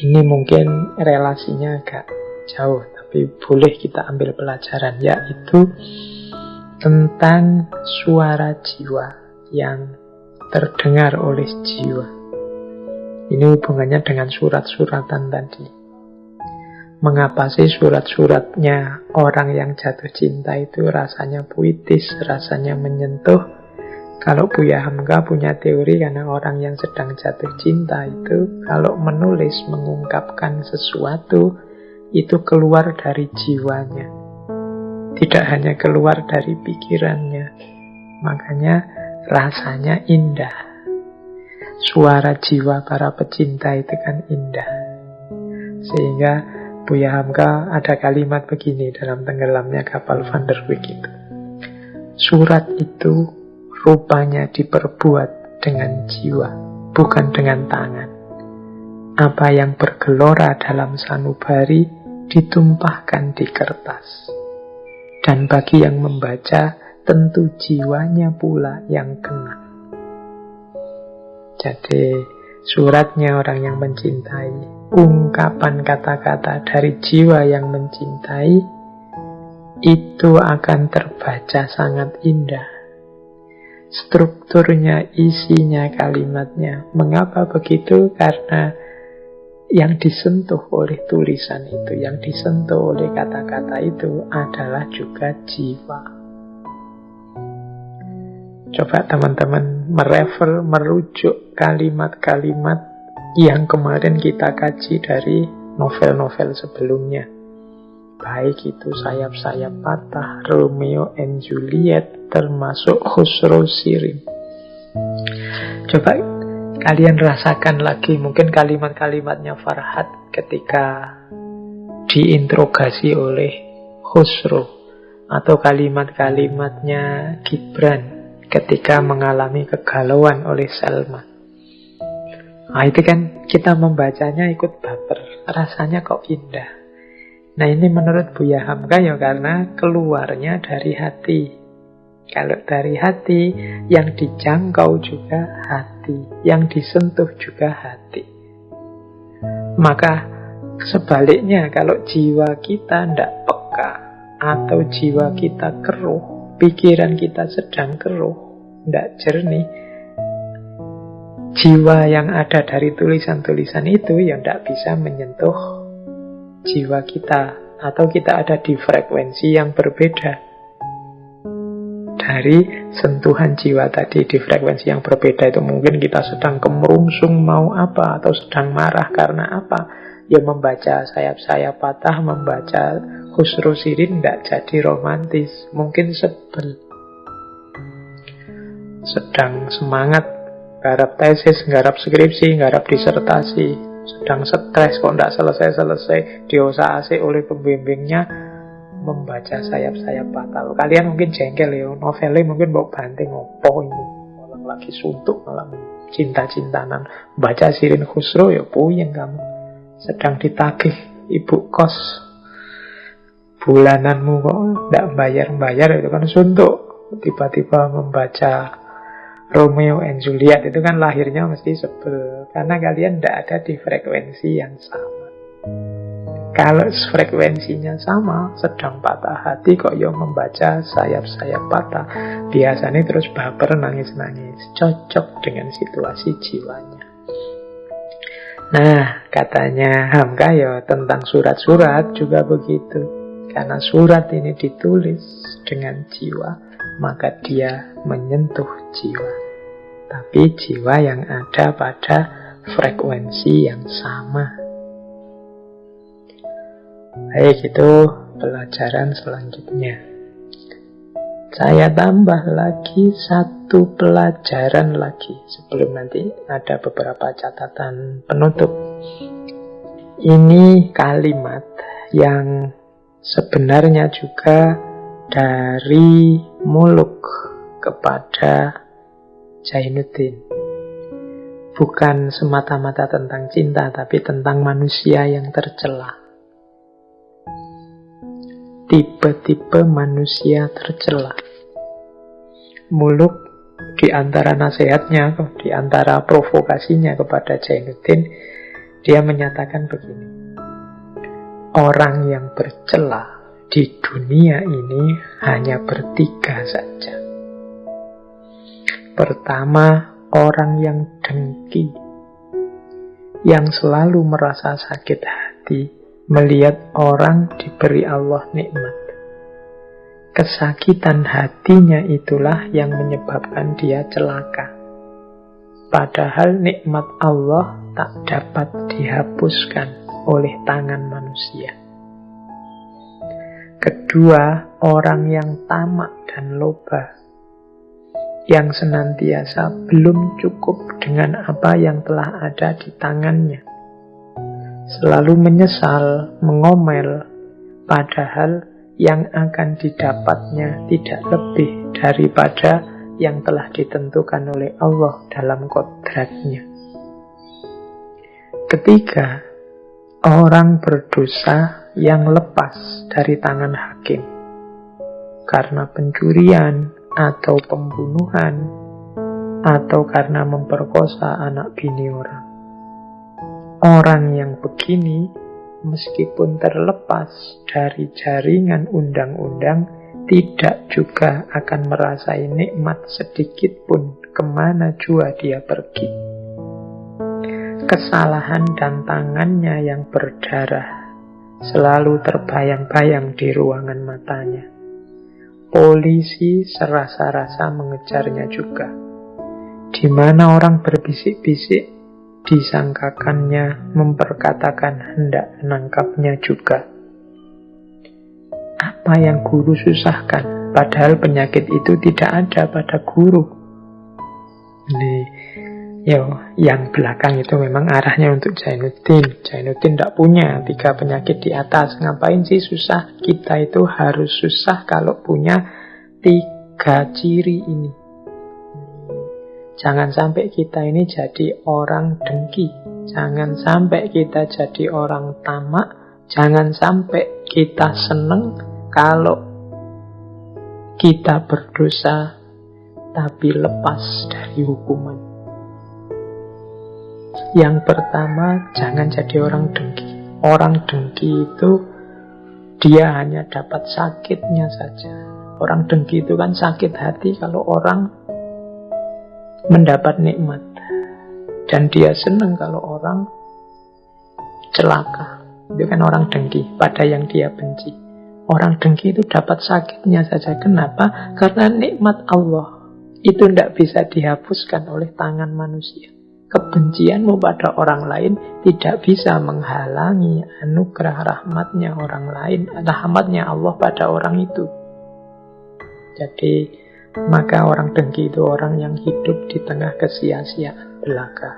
Ini mungkin relasinya agak jauh, tapi boleh kita ambil pelajaran, yaitu tentang suara jiwa yang terdengar oleh jiwa. Ini hubungannya dengan surat-suratan tadi. Mengapa sih surat-suratnya orang yang jatuh cinta itu rasanya puitis, rasanya menyentuh? Kalau Buya Hamka punya teori, karena orang yang sedang jatuh cinta itu kalau menulis, mengungkapkan sesuatu, itu keluar dari jiwanya, tidak hanya keluar dari pikirannya. Makanya rasanya indah. Suara jiwa para pecinta itu kan indah. Sehingga Buya Hamka ada kalimat begini dalam Tenggelamnya Kapal Van der Wijk itu. Surat itu rupanya diperbuat dengan jiwa, bukan dengan tangan. Apa yang bergelora dalam sanubari ditumpahkan di kertas. Dan bagi yang membaca, tentu jiwanya pula yang kena. Jadi suratnya orang yang mencintai, ungkapan kata-kata dari jiwa yang mencintai, itu akan terbaca sangat indah. Strukturnya, isinya, kalimatnya. Mengapa begitu? Karena yang disentuh oleh tulisan itu, yang disentuh oleh kata-kata itu adalah juga jiwa. Coba teman-teman merujuk kalimat-kalimat yang kemarin kita kaji dari novel-novel sebelumnya. Baik itu Sayap-sayap patah, Romeo and Juliet, termasuk Khusro Shirin. Coba kalian rasakan lagi mungkin kalimat-kalimatnya Farhad ketika diinterogasi oleh Khusro, atau kalimat-kalimatnya Gibran ketika mengalami kegalauan oleh Salma. Nah itu kan kita membacanya ikut baper, rasanya kok indah. Nah ini menurut Buya Hamka ya karena keluarnya dari hati. Kalau dari hati, yang dijangkau juga hati, yang disentuh juga hati. Maka sebaliknya, kalau jiwa kita tidak peka, atau jiwa kita keruh, pikiran kita sedang keruh, tidak jernih, jiwa yang ada dari tulisan-tulisan itu yang tidak bisa menyentuh jiwa kita, atau kita ada di frekuensi yang berbeda dari sentuhan jiwa tadi. Di frekuensi yang berbeda itu mungkin kita sedang kemerungsung mau apa, atau sedang marah karena apa. Ya membaca Sayap-sayap patah, membaca Khusro Shirin tidak jadi romantis, mungkin sebel. Sedang semangat garap tesis, garap skripsi, garap disertasi, sedang stres kok tidak selesai-selesai, diosah-asih oleh pembimbingnya, membaca Sayap-sayap patah. Kalian mungkin jengkel ya, novelnya mungkin bawa banting, opo ini orang lagi suntuk malah cinta-cintanan. Baca Shirin Khusro ya puyeng kamu, sedang ditagih ibu kos, bulananmu kok tidak bayar-bayar, itu kan suntuk. Tiba-tiba membaca Romeo and Juliet, itu kan lahirnya mesti sebel, karena kalian tidak ada di frekuensi yang sama. Kalau frekuensinya sama, sedang patah hati kok yo membaca Sayap-sayap patah, biasanya terus baper, nangis-nangis, cocok dengan situasi jiwanya. Nah, katanya Hamka ya tentang surat-surat juga begitu. Karena surat ini ditulis dengan jiwa, maka dia menyentuh jiwa. Tapi jiwa yang ada pada frekuensi yang sama. Baik, itu pelajaran selanjutnya. Saya tambah lagi satu pelajaran lagi sebelum nanti ada beberapa catatan penutup. Ini kalimat yang sebenarnya juga dari Muluk kepada Zainuddin. Bukan semata-mata tentang cinta, tapi tentang manusia yang tercela. Tipe-tipe manusia tercela. Muluk di antara nasihatnya, di antara provokasinya kepada Zainuddin, Dia menyatakan begini, orang yang bercela di dunia ini hanya bertiga saja. Pertama, orang yang dengki, yang selalu merasa sakit hati melihat orang diberi Allah nikmat. Kesakitan hatinya itulah yang menyebabkan dia celaka. Padahal nikmat Allah tak dapat dihapuskan oleh tangan manusia. Kedua, orang yang tamak dan loba, yang senantiasa belum cukup dengan apa yang telah ada di tangannya, selalu menyesal, mengomel, padahal yang akan didapatnya tidak lebih daripada yang telah ditentukan oleh Allah dalam kodratnya. Ketiga, orang berdosa yang lepas dari tangan hakim karena pencurian atau pembunuhan atau karena memperkosa anak bini orang. Orang yang begini meskipun terlepas dari jaringan undang-undang tidak juga akan merasai nikmat sedikit pun kemana jua dia pergi. Kesalahan dan tangannya yang berdarah selalu terbayang-bayang di ruangan matanya. Polisi serasa-rasa mengejarnya juga. Di mana orang berbisik-bisik, disangkakannya memperkatakan hendak menangkapnya juga. Apa yang guru susahkan? Padahal penyakit itu tidak ada pada guru. Ini yang belakang itu memang arahnya untuk Zainuddin. Zainuddin tidak punya 3 penyakit di atas. Ngapain sih susah? Kita itu harus susah kalau punya 3 ciri ini. Jangan sampai kita ini jadi orang dengki. Jangan sampai kita jadi orang tamak. Jangan sampai kita seneng kalau kita berdosa tapi lepas dari hukuman. Yang pertama, jangan jadi orang dengki. Orang dengki itu dia hanya dapat sakitnya saja. Orang dengki itu kan sakit hati kalau orang mendapat nikmat. Dan dia senang kalau orang celaka. Itu kan orang dengki pada yang dia benci. Orang dengki itu dapat sakitnya saja. Kenapa? Karena nikmat Allah itu tidak bisa dihapuskan oleh tangan manusia. Kebencianmu pada orang lain tidak bisa menghalangi anugerah rahmatnya orang lain, rahmatnya Allah pada orang itu. Jadi, maka orang dengki itu orang yang hidup di tengah kesia-siaan belaka.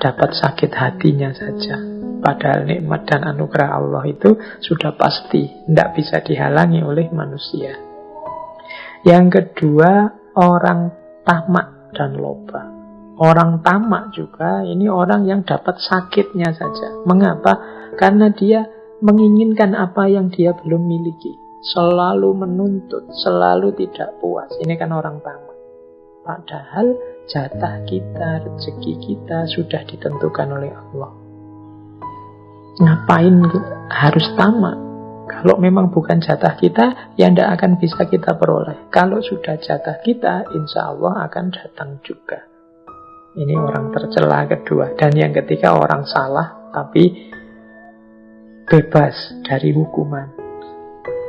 Dapat sakit hatinya saja. Padahal nikmat dan anugerah Allah itu sudah pasti tidak bisa dihalangi oleh manusia. Yang kedua, orang tamak dan loba. Orang tamak juga ini orang yang dapat sakitnya saja. Mengapa? Karena dia menginginkan apa yang dia belum miliki. Selalu menuntut, selalu tidak puas. Ini kan orang tamak. Padahal jatah kita, rezeki kita sudah ditentukan oleh Allah. Ngapain harus tamak? Kalau memang bukan jatah kita, ya tidak akan bisa kita peroleh. Kalau sudah jatah kita, insya Allah akan datang juga. Ini orang tercela kedua. Dan yang ketiga, orang salah tapi bebas dari hukuman.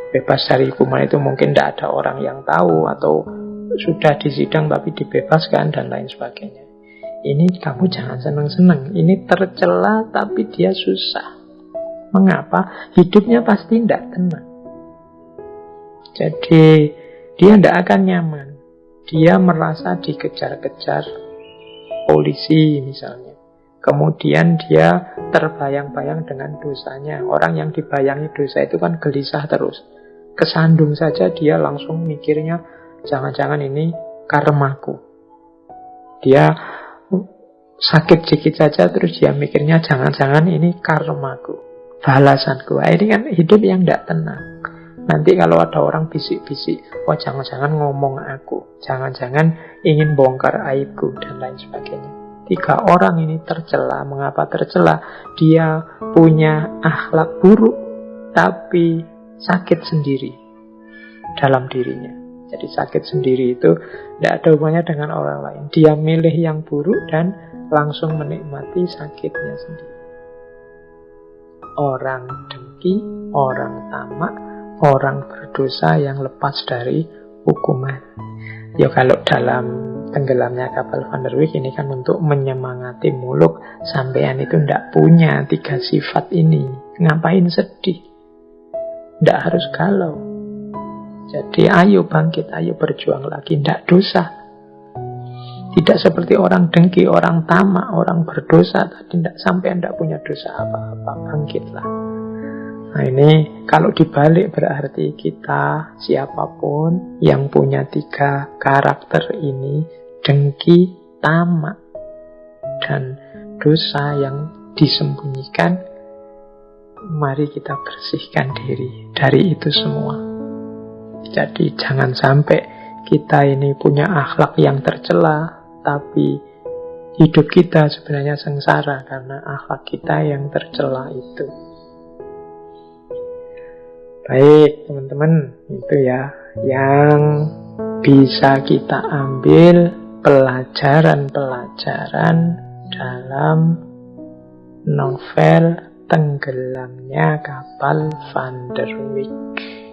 Bebas dari hukuman itu mungkin tidak ada orang yang tahu, atau sudah disidang tapi dibebaskan dan lain sebagainya. Ini kamu jangan senang-senang. Ini tercela tapi dia susah. Mengapa? Hidupnya pasti tidak tenang. Jadi dia tidak akan nyaman. Dia merasa dikejar-kejar polisi misalnya. Kemudian dia terbayang-bayang dengan dosanya. Orang yang dibayangi dosa itu kan gelisah terus. Kesandung saja dia langsung mikirnya, jangan-jangan ini karmaku. Dia sakit sedikit saja terus dia mikirnya, jangan-jangan ini karmaku, balasanku. Ini kan hidup yang tidak tenang. Nanti kalau ada orang bisik-bisik, oh jangan-jangan ngomong aku, jangan-jangan ingin bongkar aibku, dan lain sebagainya. tiga orang ini tercela. Mengapa tercela? Dia punya akhlak buruk, tapi sakit sendiri dalam dirinya. Jadi sakit sendiri itu tidak ada hubungannya dengan orang lain. Dia milih yang buruk dan langsung menikmati sakitnya sendiri. Orang dengki, orang tamak, orang berdosa yang lepas dari hukuman. Ya kalau dalam tenggelamnya kapal Van der Wijk ini kan untuk menyemangati muluk, sampean itu tidak punya tiga sifat ini. Ngapain sedih? Tidak harus galau. Jadi ayo bangkit, ayo berjuang lagi, tidak dosa. Tidak seperti orang dengki, orang tamak, orang berdosa tadi, sampai tidak punya dosa apa-apa, bangkitlah. Nah ini kalau dibalik berarti kita siapapun yang punya tiga karakter ini, dengki, tamak, dan dosa yang disembunyikan, mari kita bersihkan diri dari itu semua. Jadi jangan sampai kita ini punya akhlak yang tercela, tapi hidup kita sebenarnya sengsara karena akhlak kita yang tercela itu. Baik teman-teman, itu ya yang bisa kita ambil pelajaran-pelajaran dalam novel Tenggelamnya Kapal Van der Wijk.